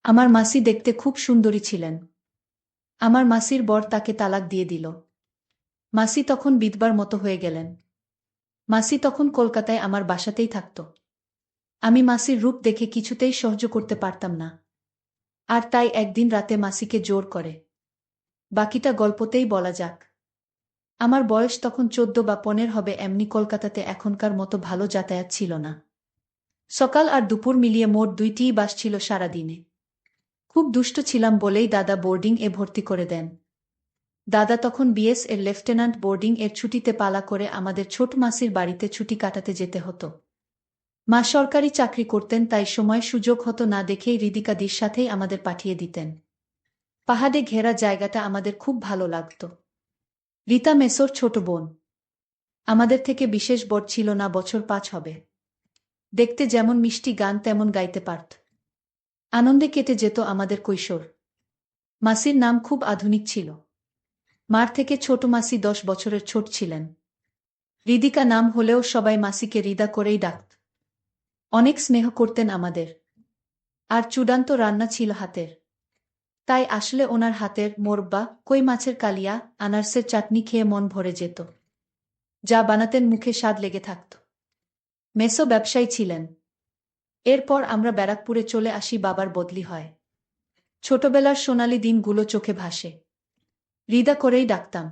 আমার মাসি দেখতে খুব সুন্দরী ছিলেন। আমার মাসির বর তাকে তালাক দিয়ে দিল। মাসি তখন বিধবার মতো হয়ে গেলেন। মাসি তখন কলকাতায় আমার বাসাতেই থাকত। আমি মাসির রূপ দেখে কিছুতেই সহ্য করতে পারতাম না। আর তাই একদিন রাতে মাসিকে জোর করে। বাকিটা গল্পতেই বলা যাক। আমার বয়স তখন 14 বা 15 হবে। এমনি কলকাতাতে এখনকার মতো ভালো যাতায়াত ছিল না। সকাল আর দুপুর মিলিয়ে মোট 2টিই বাস ছিল সারাদিনে। খুব দুষ্ট ছিলাম বলেই দাদা বোর্ডিং এ ভর্তি করে দেন। দাদা তখন বিএস এর লেফটেন্যান্ট। বোর্ডিং এর ছুটিতে পালা করে আমাদের ছোট মাসির বাড়িতে ছুটি কাটাতে যেতে হতো। মা সরকারি চাকরি করতেন, তাই সময় সুযোগ হতো না দেখেই হৃদিকাদির সাথেই আমাদের পাঠিয়ে দিতেন। পাহাড়ে ঘেরা জায়গাটা আমাদের খুব ভালো লাগত। রীতা মেসোর ছোট বোন। আমাদের থেকে বিশেষ বড় ছিল না, বছর 5 হবে। দেখতে যেমন মিষ্টি, গান তেমন গাইতে পারত। আনন্দে কেটে যেত আমাদের কৈশোর। মাসির নাম খুব আধুনিক ছিল। মার থেকে ছোট মাসি 10 বছরের ছোট ছিলেন। হৃদিকা নাম হলেও সবাই মাসিকে হৃদা করেই ডাকত। অনেক স্নেহ করতেন আমাদের। আর চূড়ান্ত রান্না ছিল হাতের। তাই আসলে ওনার হাতের মোরব্বা, কই মাছের কালিয়া, আনারসের চাটনি খেয়ে মন ভরে যেত। যা বানাতেন মুখে স্বাদ লেগে থাকত। মেসো ব্যবসায়ী ছিলেন। এরপর আমরা ব্যারাকপুরে চলে আসি, বাবার বদলি হয়। ছোটবেলার সোনালি দিনগুলো চোখে ভাসে। হৃদা করেই ডাকতাম।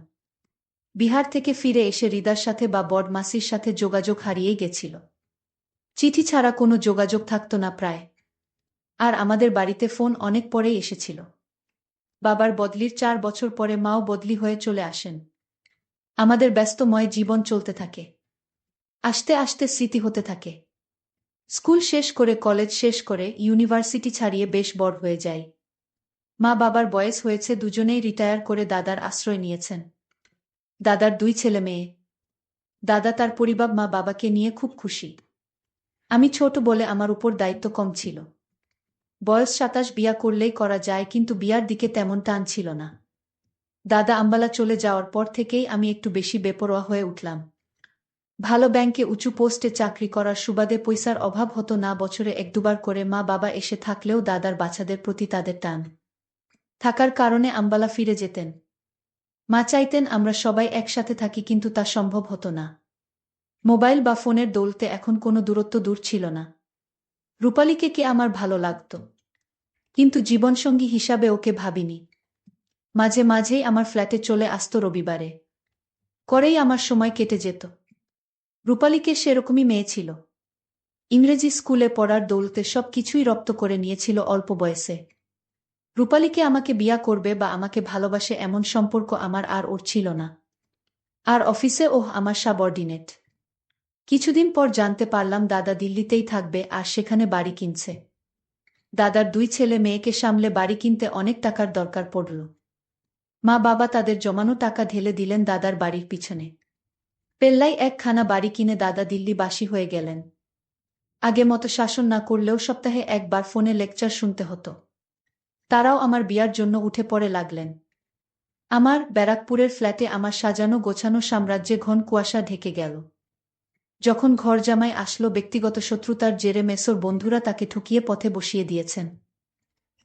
বিহার থেকে ফিরে এসে হৃদার সাথে বা বড় মাসির সাথে যোগাযোগ হারিয়েই গেছিল। চিঠি ছাড়া কোনো যোগাযোগ থাকত না প্রায়। আর আমাদের বাড়িতে ফোন অনেক পরেই এসেছিল। বাবার বদলির 4 বছর পরে মাও বদলি হয়ে চলে আসেন। আমাদের ব্যস্তময় জীবন চলতে থাকে। আস্তে আস্তে স্মৃতি হতে থাকে। স্কুল শেষ করে, কলেজ শেষ করে, ইউনিভার্সিটি ছাড়িয়ে বেশ বড় হয়ে যাই। মা বাবার বয়স হয়েছে, দুজনেই রিটায়ার করে দাদার আশ্রয় নিয়েছেন। দাদার 2 ছেলে মেয়ে। দাদা তার পরিবার, মা বাবাকে নিয়ে খুব খুশি। আমি ছোট বলে আমার উপর দায়িত্ব কম ছিল। বয়স 27, বিয়া করলেই করা যায়, কিন্তু বিয়ার দিকে তেমন টান ছিল না। দাদা আম্বালা চলে যাওয়ার পর থেকেই আমি একটু বেশি বেপরোয়া হয়ে উঠলাম। ভালো ব্যাংকে উঁচু পোস্টে চাকরি করার সুবাদে পয়সার অভাব হতো না। বছরে 1-2 বার করে মা বাবা এসে থাকলেও দাদার বাচ্চাদের প্রতি তাদের টান থাকার কারণে আম্বালা ফিরে যেতেন। মা চাইতেন আমরা সবাই একসাথে থাকি, কিন্তু তা সম্ভব হতো না। মোবাইল বা ফোনের দৌলতে এখন কোনো দূরত্ব দূর ছিল না। রূপালীকে কি আমার ভালো লাগত, কিন্তু জীবনসঙ্গী হিসাবে ওকে ভাবিনি। মাঝে মাঝেই আমার ফ্ল্যাটে চলে আসতো রবিবারে। করেই আমার সময় কেটে যেত। রূপালীকে সেরকমই মেয়ে ছিল। ইংরেজি স্কুলে পড়ার দৌলতে সব কিছুই রপ্ত করে নিয়েছিল অল্প বয়সে। রূপালীকে আমাকে বিয়া করবে বা আমাকে ভালোবাসে এমন সম্পর্ক আমার আর ওর ছিল না। আর অফিসে ওহ আমার সাবঅর্ডিনেট। কিছুদিন পর জানতে পারলাম দাদা দিল্লিতেই থাকবে আর সেখানে বাড়ি কিনছে। দাদার 2 ছেলে মেয়েকে সামলে বাড়ি কিনতে অনেক টাকার দরকার পড়ল। মা বাবা তাদের জমানো টাকা ঢেলে দিলেন দাদার বাড়ির পিছনে। পেল্লাই একখানা বাড়ি কিনে দাদা দিল্লিবাসী হয়ে গেলেন। আগে মতো শাসন না করলেও সপ্তাহে একবার ফোনে লেকচার শুনতে হতো। তারাও আমার বিয়ার জন্য উঠে পড়ে লাগলেন। আমার ব্যারাকপুরের ফ্ল্যাটে আমার সাজানো গোছানো সাম্রাজ্যে ঘন কুয়াশা ঢেকে গেল। যখন ঘরজামাই আসলো, ব্যক্তিগত শত্রুতার জেরে মেসোর বন্ধুরা তাকে ঠকিয়ে পথে বসিয়ে দিয়েছেন।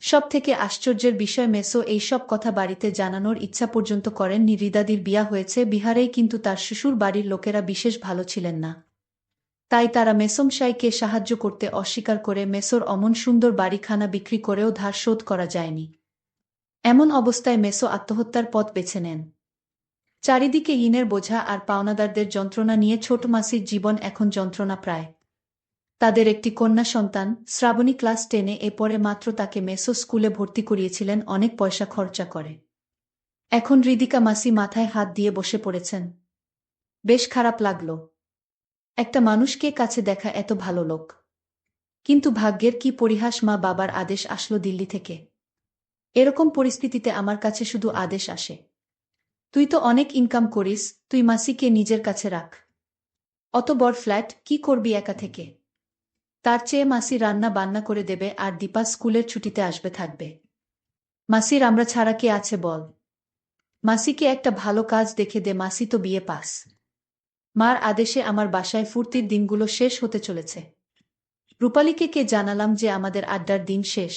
সব থেকে আশ্চর্যের বিষয়, মেসো এই সব কথা বাড়িতে জানানোর ইচ্ছা পর্যন্ত করেননি। হৃদাদির বিয়া হয়েছে বিহারেই, কিন্তু তার শ্বশুর বাড়ির লোকেরা বিশেষ ভালো ছিলেন না। তাই তারা মেসোমশাইকে সাহায্য করতে অস্বীকার করে মেসোর অমন সুন্দর বাড়িখানা বিক্রি করেও ধার শোধ করা যায়নি। এমন অবস্থায় মেসো আত্মহত্যার পথ বেছে নেন। চারিদিকে ঋণের বোঝা আর পাওনাদারদের যন্ত্রণা নিয়ে ছোট মাসির জীবন এখন যন্ত্রণা প্রায়। তাদের একটি কন্যা সন্তান শ্রাবণী ক্লাস 10-এ, এরপরে মাত্র তাকে মেসো স্কুলে ভর্তি করিয়েছিলেন অনেক পয়সা খরচা করে। এখন হৃদিকা মাসি মাথায় হাত দিয়ে বসে পড়েছেন। বেশ খারাপ লাগলো। একটা মানুষকে কাছে দেখা এত ভালো লোক। কিন্তু ভাগ্যের কি পরিহাস, মা বাবার আদেশ আসলো দিল্লি থেকে। এরকম পরিস্থিতিতে আমার কাছে শুধু আদেশ আসে, তুই তো অনেক ইনকাম করিস, তুই মাসিকে নিজের কাছে রাখ। অত বড় ফ্ল্যাট কি করবি একা থেকে? তার চেয়ে মাসি রান্না বান্না করে দেবে আর দীপা স্কুলের ছুটিতে আসবে থাকবে। মাসির আমরা ছাড়া কে আছে বল? মাসিকে একটা ভালো কাজ দেখে দে, মাসি তো বিয়ে পাস। মার আদেশে আমার বাসায় ফুর্তির দিনগুলো শেষ হতে চলেছে। রূপালীকে কে জানালাম যে আমাদের আড্ডার দিন শেষ।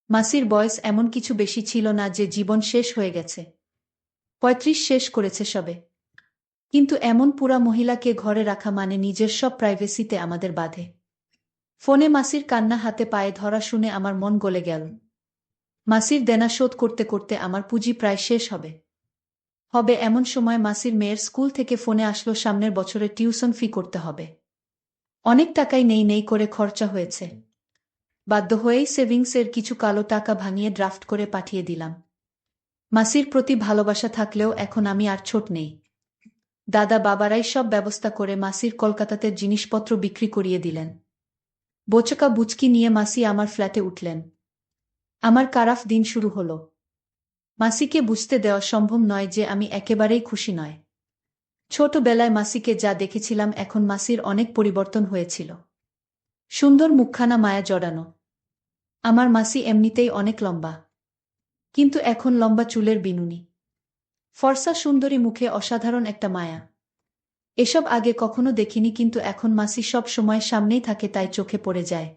মাসির বয়স এমন কিছু বেশি ছিল না যে জীবন শেষ হয়ে গেছে। ৩৫ শেষ করেছে সবে। কিন্তু এমন পুরা মহিলাকে ঘরে রাখা মানে নিজের সব প্রাইভেসিতে আমাদের বাধে। ফোনে মাসির কান্না হাতে পায়ে ধরা শুনে আমার মন গলে গেল। মাসির দেনা শোধ করতে করতে আমার পুঁজি প্রায় শেষ হবে। এমন সময় মাসির মেয়ের স্কুল থেকে ফোনে আসলো সামনের বছরে টিউশন ফি করতে হবে। অনেক টাকাই নেই নেই করে খরচা হয়েছে। বাধ্য হয়েই সেভিংসের কিছু কালো টাকা ভাঙিয়ে ড্রাফট করে পাঠিয়ে দিলাম। মাসির প্রতি ভালোবাসা থাকলেও এখন আমি আর ছোট নেই। দাদা বাবারাই সব ব্যবস্থা করে মাসির কলকাতাতে জিনিসপত্র বিক্রি করিয়ে দিলেন। বোচকা বুচকি নিয়ে মাসি আমার ফ্ল্যাটে উঠলেন। আমার কারাফ দিন শুরু হলো। মাসিকে বুঝতে দেওয়া সম্ভব নয় যে আমি একেবারেই খুশি নয়। ছোটবেলায় মাসিকে যা দেখেছিলাম এখন মাসির অনেক পরিবর্তন হয়েছিল। সুন্দর মুখখানা মায়া জড়ানো। আমার মাসি এমনিতেই অনেক লম্বা, কিন্তু এখন লম্বা চুলের বিনুনি। ফর্সা সুন্দরী মুখে অসাধারণ একটা মায়া। এসব আগে কখনো দেখিনি, কিন্তু এখন মাসি সব সময় সামনেই থাকে, তাই চোখে পড়ে যায়।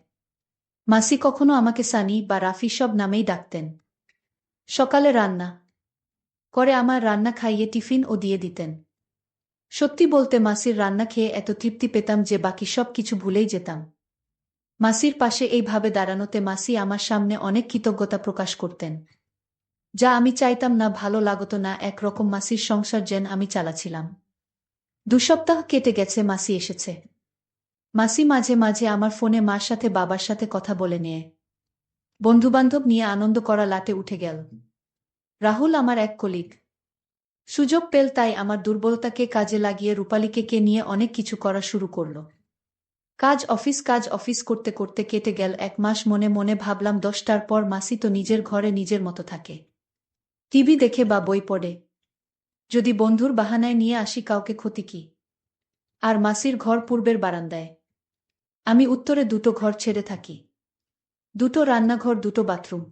মাসি কখনো আমাকে সানি বা রাফি সব নামেই ডাকতেন। সকালে রান্না করে আমার রান্না খাইয়ে টিফিন ও দিয়ে দিতেন। সত্যি বলতে মাসির রান্না খেয়ে এত তৃপ্তি পেতাম যে বাকি সব কিছু ভুলেই যেতাম। মাসির পাশে এইভাবে দাঁড়ানোতে মাসি আমার সামনে অনেক কৃতজ্ঞতা প্রকাশ করতেন, যা আমি চাইতাম না, ভালো লাগতো না। একরকম মাসির সংসার যেন আমি চালাছিলাম। ২ সপ্তাহ কেটে গেছে, মাসি এসেছে। মাসি মাঝে মাঝে আমার ফোনে মার সাথে বাবার সাথে কথা বলে নিয়ে বন্ধুবান্ধব নিয়ে আনন্দ করা লাটে উঠে গেল। রাহুল আমার এক কলিগ সুযোগ পেল, তাই আমার দুর্বলতাকে কাজে লাগিয়ে রূপালীকে নিয়ে অনেক কিছু করা শুরু করল। কাজ অফিস করতে করতে কেটে গেল ১ মাস। মনে মনে ভাবলাম ১০টার পর মাসি তো নিজের ঘরে নিজের মতো থাকে, টিভি দেখে বা বই পড়ে। যদি বন্ধুর বাহানায় নিয়ে আসি কাউকে, ক্ষতি কি? আর মাসির ঘর পূর্বের বারান্দায়, আমি উত্তরে ২টো ঘর ছেড়ে থাকি। ২টো রান্নাঘর, ২টো বাথরুম।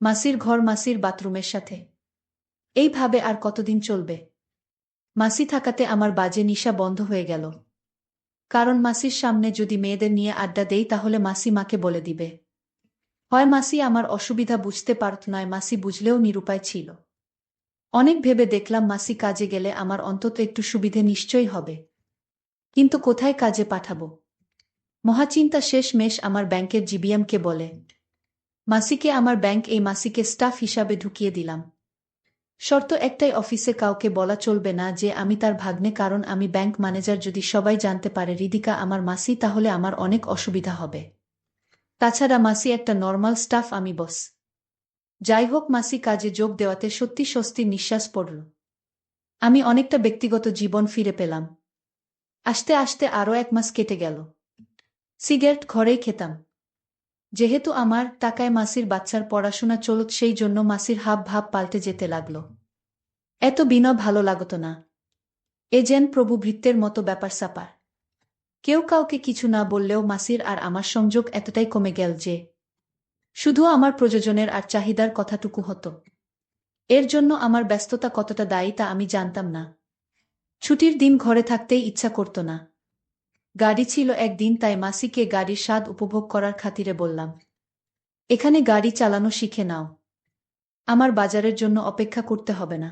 মাসির ঘর মাসির বাথরুমের সাথে। এইভাবে আর কতদিন চলবে? মাসি থাকাতে আমার বাজে নিশা বন্ধ হয়ে গেল। কারণ মাসির সামনে যদি মেয়েদের নিয়ে আড্ডা দেই তাহলে মাসি মাকে বলে দিবে। হয় মাসি আমার অসুবিধা বুঝতে পারত, নয় মাসি বুঝলেও নিরুপায় ছিল। অনেক ভেবে দেখলাম মাসি কাজে গেলে আমার অন্তত একটু সুবিধে নিশ্চয়ই হবে, কিন্তু কোথায় কাজে পাঠাবো? মহাচিন্তা শেষ মেশ আমার ব্যাংকের জিবিএমকে বলে মাসিকে আমার ব্যাংক এই মাসিকে স্টাফ হিসাবে ঢুকিয়ে দিলাম। শর্ত একটাই, অফিসে কাউকে বলা চলবে না যে আমি তার ভাগ্নে, কারণ আমি ব্যাংক ম্যানেজার। যদি সবাই জানতে পারে হৃদিকা আমার মাসি, তাহলে আমার অনেক অসুবিধা হবে। তাছাড়া মাসি একটা নর্মাল স্টাফ, আমি বস। যাই হোক, মাসি কাজে যোগ দেওয়াতে সত্যি স্বস্তির নিঃশ্বাস পড়ল। আমি অনেকটা ব্যক্তিগত জীবন ফিরে পেলাম। আস্তে আস্তে আরও ১ মাস কেটে গেল। সিগারেট ঘরেই খেতাম। যেহেতু আমার টাকায় মাসির বাচ্চার পড়াশোনা চলত, সেই জন্য মাসির হাব ভাব পাল্টে যেতে লাগল। এত বিনয় ভালো লাগত না। এ যেন প্রভু ভৃত্যের মতো ব্যাপার স্যাপার। কেউ কাউকে কিছু না বললেও মাসির আর আমার সংযোগ এতটাই কমে গেল যে শুধু আমার প্রয়োজনের আর চাহিদার কথাটুকু হতো। এর জন্য আমার ব্যস্ততা কতটা দায়ী তা আমি জানতাম না। ছুটির দিন ঘরে থাকতেই ইচ্ছা করত না। গাড়ি ছিল একদিন, তাই মাসিকে গাড়ির স্বাদ উপভোগ করার খাতিরে বললাম, এখানে গাড়ি চালানো শিখে নাও, আমার বাজারের জন্য অপেক্ষা করতে হবে না।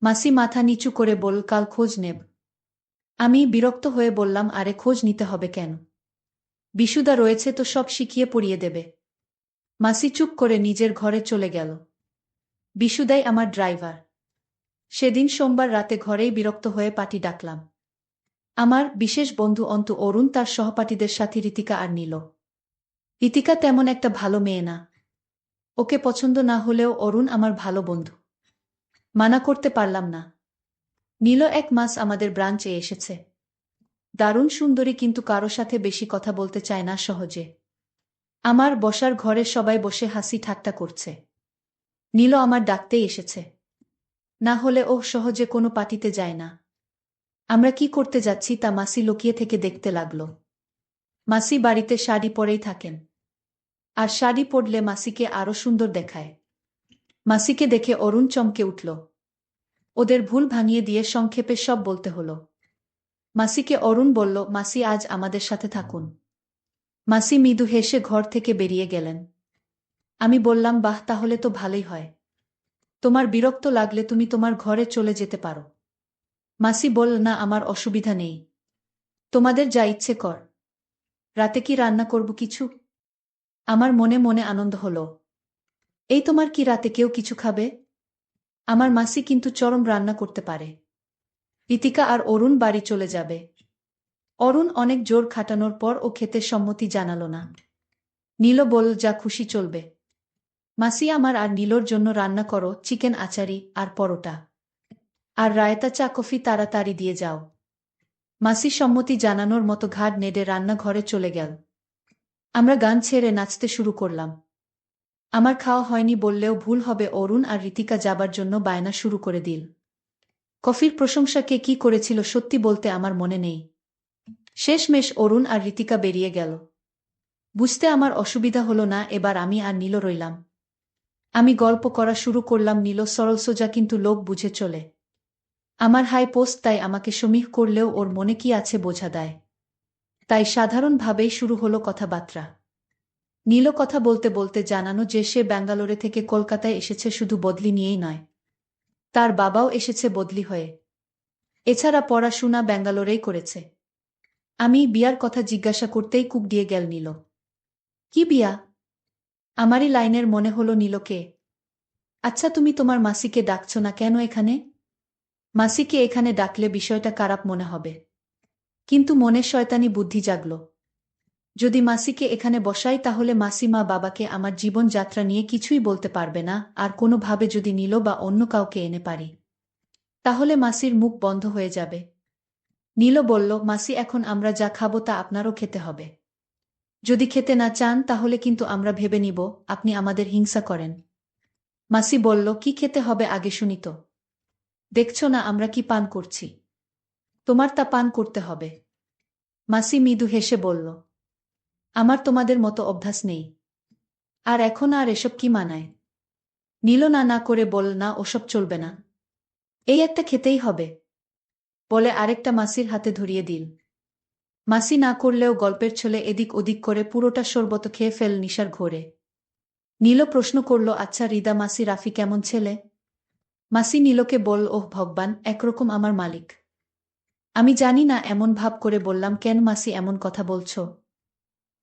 মাসি মাথা নিচু করে বলল, কাল খোঁজ নেব। আমি বিরক্ত হয়ে বললাম, আরে খোঁজ নিতে হবে কেন? বিশুদা রয়েছে তো, সব শিখিয়ে পড়িয়ে দেবে। মাসি চুপ করে নিজের ঘরে চলে গেল। বিশুদাই আমার ড্রাইভার। সেদিন সোমবার রাতে ঘরেই বিরক্ত হয়ে পার্টি ডাকলাম। আমার বিশেষ বন্ধু অন্তু, অরুণ তার সহপাঠীদের সাথে, ঋতিকা আর নীল। ঋতিকা তেমন একটা ভালো মেয়ে না। ওকে পছন্দ না হলেও অরুণ আমার ভালো বন্ধু। মানা করতে পারলাম না। নীল ১ মাস আমাদের ব্রাঞ্চে এসেছে। দারুণ সুন্দরী, কিন্তু কারো সাথে বেশি কথা বলতে চায় না সহজে। আমার বসার ঘরে সবাই বসে হাসি ঠাট্টা করছে। নীল আমার ডাকতেই এসেছে। না হলে ও সহজে কোনো পার্টিতে যায় না। আমরা কি করতে যাচ্ছি তা মাসি লুকিয়ে থেকে দেখতে লাগল। মাসি বাড়িতে শাড়ি পরেই থাকেন, আর শাড়ি পরলে মাসিকে আরো সুন্দর দেখায়। মাসিকে দেখে অরুণ চমকে উঠল। ওদের ভুল ভাঙিয়ে দিয়ে সংক্ষেপে সব বলতে হলো। মাসিকে অরুণ বলল, মাসি আজ আমাদের সাথে থাকুন। মাসি মৃদু হেসে ঘর থেকে বেরিয়ে গেলেন। আমি বললাম, বাহ, তাহলে তো ভালোই হয়। তোমার বিরক্ত লাগলে তুমি তোমার ঘরে চলে যেতে পারো। মাসি বলল, না, আমার অসুবিধা নেই। তোমাদের যা ইচ্ছে কর। রাতে কি রান্না করব কিছু? আমার মনে মনে আনন্দ হলো। এই, তোমার কি রাতে কেউ কিছু খাবে? আমার মাসি কিন্তু চরম রান্না করতে পারে। ঋতিকা আর অরুণ বাড়ি চলে যাবে। অরুণ অনেক জোর খাটানোর পর ও খেতে সম্মতি জানালো না। নীল বলল, যা খুশি চলবে। মাসি, আমার আর নীলর জন্য রান্না করো চিকেন আচারি আর পরোটা। আর রায়তা, চা কফি তাড়াতাড়ি দিয়ে যাও। মাসি সম্মতি জানানোর মতো ঘাড় নেড়ে রান্নাঘরে চলে গেল। আমরা গান ছেড়ে নাচতে শুরু করলাম। আমার খাওয়া হয়নি বললেও ভুল হবে, অরুণ আর ঋতিকা যাবার জন্য বায়না শুরু করে দিল। কফির প্রশংসা কে কি করেছিল সত্যি বলতে আমার মনে নেই। শেষমেশ অরুণ আর ঋতিকা বেরিয়ে গেল। বুঝতে আমার অসুবিধা হলো না, এবার আমি আর নীল রইলাম। আমি গল্প করা শুরু করলাম, নীল সরলসোজা কিন্তু লোক বুঝে চলে। আমার হাই পোস্ট, তাই আমাকে সমীহ করলেও ওর মনে কি আছে বোঝা দেয়। তাই সাধারণভাবেই শুরু হলো কথাবার্তা। নীল কথা বলতে বলতে জানানো যে সে ব্যাঙ্গালোরে থেকে কলকাতায় এসেছে শুধু বদলি নিয়েই নয়, তার বাবাও এসেছে বদলি হয়ে। এছাড়া পড়াশোনা ব্যাঙ্গালোরেই করেছে। আমি বিয়ার কথা জিজ্ঞাসা করতেই কুপ দিয়ে গেল নীল। কি বিয়া? আমারই লাইনের মনে হলো নীলকে। আচ্ছা, তুমি তোমার মাসিকে ডাকছ না কেন এখানে? মাসিকে এখানে ডাকলে বিষয়টা খারাপ মনে হবে। কিন্তু মনে শয়তানি বুদ্ধি জাগল। যদি মাসিকে এখানে বসাই তাহলে মাসি মা বাবাকে আমার জীবনযাত্রা নিয়ে কিছুই বলতে পারবে না, আর কোনোভাবে যদি নীল বা অন্য কাউকে এনে পারি তাহলে মাসির মুখ বন্ধ হয়ে যাবে। নীল বলল, মাসি, এখন আমরা যা খাবো তা আপনারও খেতে হবে। যদি খেতে না চান তাহলে কিন্তু আমরা ভেবে নিব আপনি আমাদের হিংসা করেন। মাসি বলল, কি খেতে হবে আগে শুনি তো। দেখছ না আমরা কি পান করছি? তোমার তা পান করতে হবে। মাসি মৃদু হেসে বলল, আমার তোমাদের মতো অভ্যাস নেই। আর এখন আর এসব কি মানায়? নীল না না করে বল, না, ওসব চলবে না। এই একটা খেতেই হবে বলে আরেকটা মাসির হাতে ধরিয়ে দিল। মাসি না করলেও গল্পের ছলে এদিক ওদিক করে পুরোটা শরবত খেয়ে ফেল নিশার ঘোরে। নীল প্রশ্ন করল, আচ্ছা রিদা মাসি, রাফি কেমন ছেলে? মাসি নীলকে বল, ওহ ভগবান, একরকম আমার মালিক। আমি জানি না, এমন ভাব করে বললাম, কেন মাসি এমন কথা বলছ?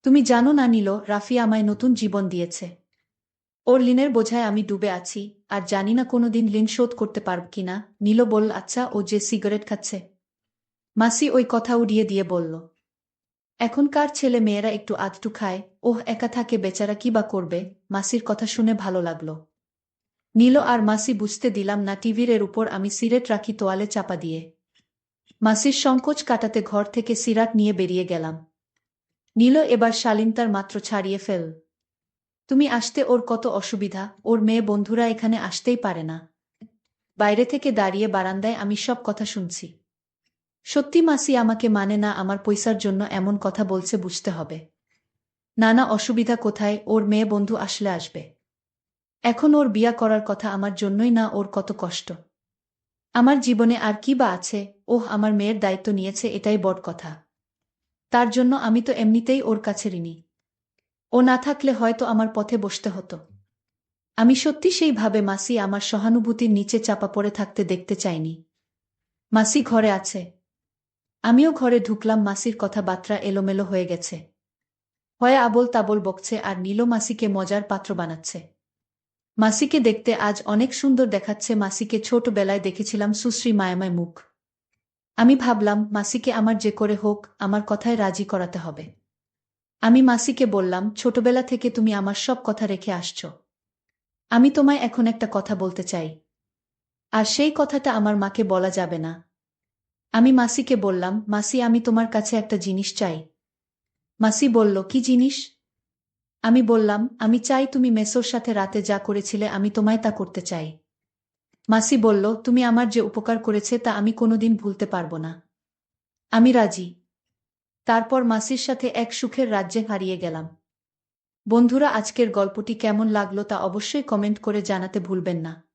তুমি জানো না নীল, রাফি আমায় নতুন জীবন দিয়েছে। ওর ঋণের বোঝায় আমি ডুবে আছি, আর জানি না কোনোদিন ঋণ শোধ করতে পারব কিনা। নীল বলল, আচ্ছা, ও যে সিগারেট খাচ্ছে? মাসি ওই কথা উড়িয়ে দিয়ে বলল, এখনকার ছেলে মেয়েরা একটু আধটু খায়, ওহ একা থাকে বেচারা, কি বা করবে। মাসির কথা শুনে ভালো লাগলো। নীল আর মাসি বুঝতে দিলাম না টিভির এর উপর আমি সিগারেট রাখি তোয়ালে চাপা দিয়ে। মাসির সংকোচ কাটাতে ঘর থেকে সিগারেট নিয়ে বেরিয়ে গেলাম। নীল এবার শালীনতার মাত্র ছাড়িয়ে ফেল। তুমি আসতে ওর কত অসুবিধা, ওর মেয়ে বন্ধুরা এখানে আসতেই পারে না। বাইরে থেকে দাঁড়িয়ে বারান্দায় আমি সব কথা শুনছি। সত্যি মাসি আমাকে মানে না, আমার পয়সার জন্য এমন কথা বলছে বুঝতে হবে। নানা অসুবিধা কোথায়, ওর মেয়ে বন্ধু আসলে আসবে। এখন ওর বিয়া করার কথা আমার জন্যই না, ওর কত কষ্ট। আমার জীবনে আর কি বা আছে? ওহ, আমার মেয়ের দায়িত্ব নিয়েছে, এটাই বড় কথা। তার জন্য আমি তো এমনিতেই ওর কাছে ঋণী। ও না থাকলে হয়তো আমার পথে বসতে হতো। আমি সত্যি সেইভাবে মাসি আমার সহানুভূতির নিচে চাপা পড়ে থাকতে দেখতে চাইনি। মাসি ঘরে আছে। আমিও ঘরে ঢুকলাম। মাসির কথাবার্তা এলোমেলো হয়ে গেছে। হয় আবোল তাবোল বকছে আর নীল মাসিকে মজার পাত্র বানাচ্ছে। মাসিকে দেখতে আজ অনেক সুন্দর দেখাচ্ছে। মাসিকে ছোটবেলায় দেখেছিলাম সুশ্রী মায়াময় মুখ। আমি ভাবলাম, মাসিকে আমার যে করে হোক আমার কথায় রাজি করাতে হবে। আমি মাসিকে বললাম, ছোটবেলা থেকে তুমি আমার সব কথা রেখে আসছো। আমি তোমায় এখন একটা কথা বলতে চাই। আর সেই কথাটা আমার মাকে বলা যাবে না। আমি মাসিকে বললাম, মাসি, আমি তোমার কাছে একটা জিনিস চাই। মাসি বলল, কি জিনিস? আমি বললাম, আমি চাই তুমি মেসোর সাথে রাতে যা করেছিলে আমি তোমায় তা করতে চাই। মাসি বলল, তুমি আমার যে উপকার করেছে তা আমি কোনোদিন ভুলতে পারবো না। আমি রাজি। তারপর মাসির সাথে এক সুখের রাজ্যে হারিয়ে গেলাম। বন্ধুরা, আজকের গল্পটি কেমন লাগলো তা অবশ্যই কমেন্ট করে জানাতে ভুলবেন না।